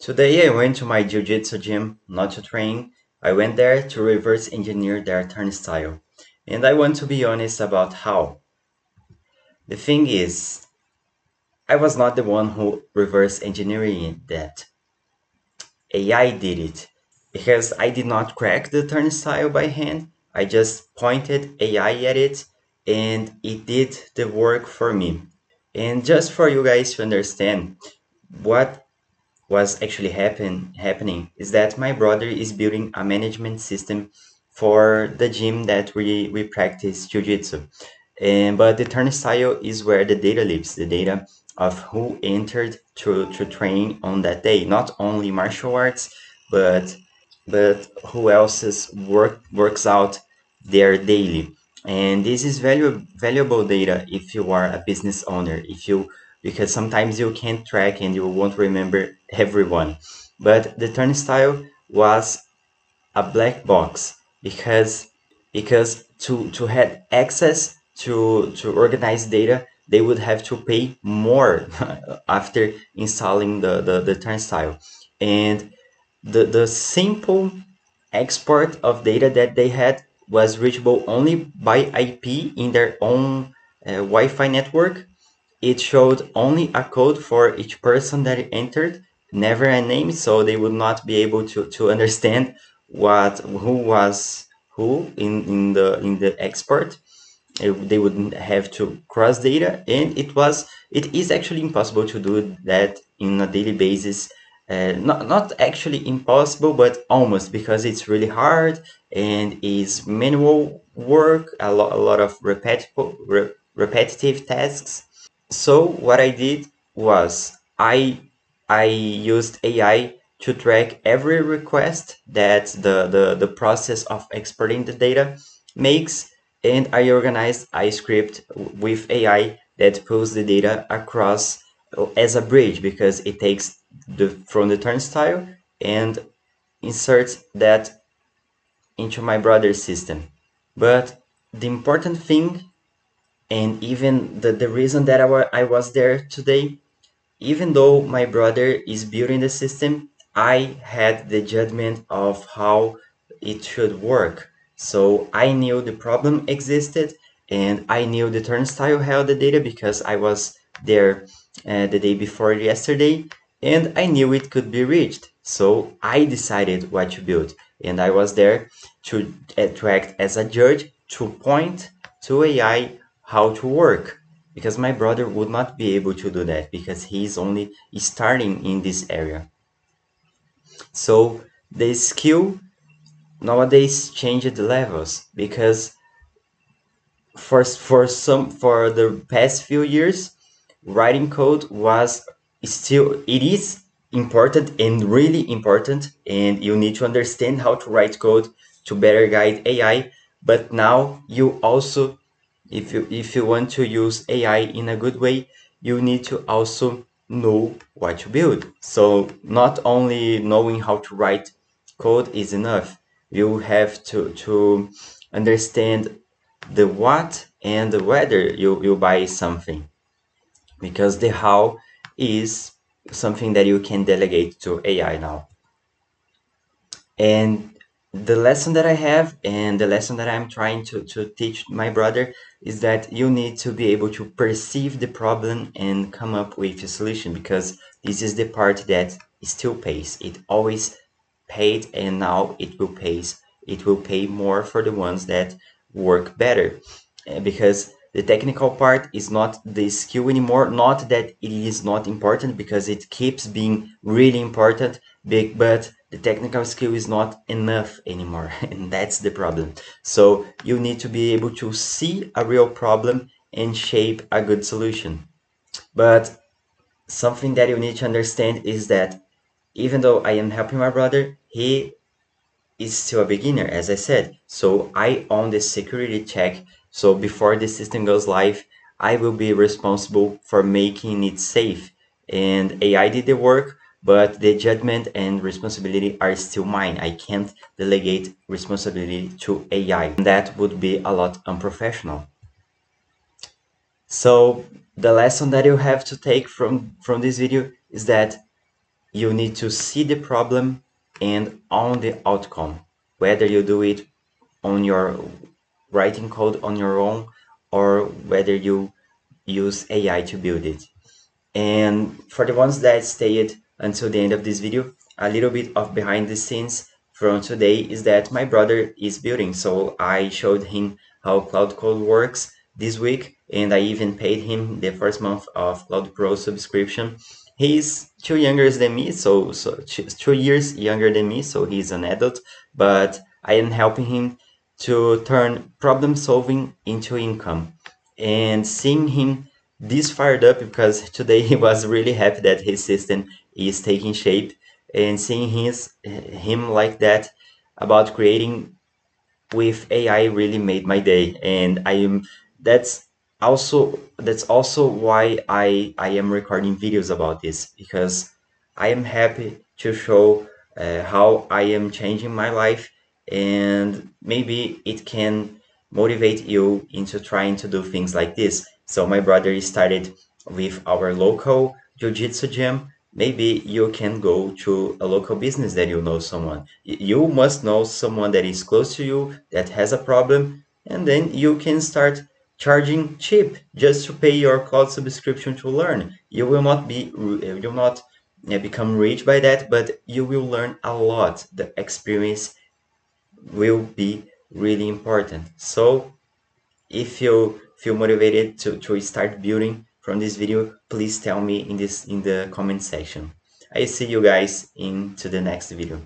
Today I went to my jiu-jitsu gym, not to train. I went there to reverse engineer their turnstile. And I want to be honest about how. The thing is, I was not the one who reverse engineering that. AI did it. Because I did not crack the turnstile by hand. I just pointed AI at it and it did the work for me. And just for you guys to understand what was actually happening is that my brother is building a management system for the gym that we practice jiu-jitsu. And but the turnstile is where the data lives, the data of who entered to train on that day, not only martial arts, but who else's works out there daily. And this is valuable data if you are a business owner, if you because sometimes you can't track and you won't remember everyone. But the turnstile was a black box because to have access to organize data, they would have to pay more after installing the turnstile. And the simple export of data that they had was reachable only by IP in their own Wi-Fi network. It showed only a code for each person that entered, never a name, so they would not be able to understand who was who in the export. They would have to cross data, and it is actually impossible to do that in a daily basis. Not actually impossible, but almost, because it's really hard and is manual work, a lot of repetitive tasks. So what I did was I used AI to track every request that the process of exporting the data makes, and I organized a script with AI that pulls the data across as a bridge, because it takes the from the turnstile and inserts that into my brother's system. But the important thing, and even the reason that I was there today, even though my brother is building the system, I had the judgment of how it should work. So I knew the problem existed, and I knew the turnstile held the data because I was there the day before yesterday, and I knew it could be reached. So I decided what to build, and I was there to act as a judge, to point to AI how to work, because my brother would not be able to do that because he's only starting in this area. So the skill nowadays changed the levels, because for the past few years, writing code was still, it is important and really important, and you need to understand how to write code to better guide AI. But now you also, if you want to use AI in a good way, you need to also know what to build. So not only knowing how to write code is enough. You have to understand the what and the whether you buy something, because the how is something that you can delegate to AI now. And the lesson that I have, and the lesson that I'm trying to teach my brother, is that you need to be able to perceive the problem and come up with a solution, because this is the part that still pays. It always paid, and now it will pay more for the ones that work better. Because the technical part is not the skill anymore. Not that it is not important, because it keeps being really important, big, but the technical skill is not enough anymore, and that's the problem. So you need to be able to see a real problem and shape a good solution. But something that you need to understand is that even though I am helping my brother, he is still a beginner, as I said. So I own the security check. So before the system goes live, I will be responsible for making it safe. And AI did the work, but the judgment and responsibility are still mine. I can't delegate responsibility to AI. That would be a lot unprofessional. So the lesson that you have to take from this video is that you need to see the problem and own the outcome, whether you do it on your writing code on your own or whether you use AI to build it. And for the ones that stayed until the end of this video, a little bit of behind the scenes from today is that my brother is building. So I showed him how Cloud Code works this week, and I even paid him the first month of Cloud Pro subscription. He's 2 younger than me, so 2 years younger than me, so he's an adult, but I am helping him to turn problem solving into income. And seeing him this fired up because today he was really happy that his system is taking shape, and seeing him like that about creating with AI really made my day. And I am that's that's also why I am recording videos about this, because I am happy to show how I am changing my life, and maybe it can motivate you into trying to do things like this. So my brother started with our local jiu-jitsu gym. Maybe you can go to a local business that you know someone. You must know someone that is close to you that has a problem, and then you can start charging cheap just to pay your cloud subscription to learn. You will not become rich by that, but you will learn a lot. The experience will be really important. So if you feel motivated to start building from this video, please tell me in the comment section. I see you guys into the next video.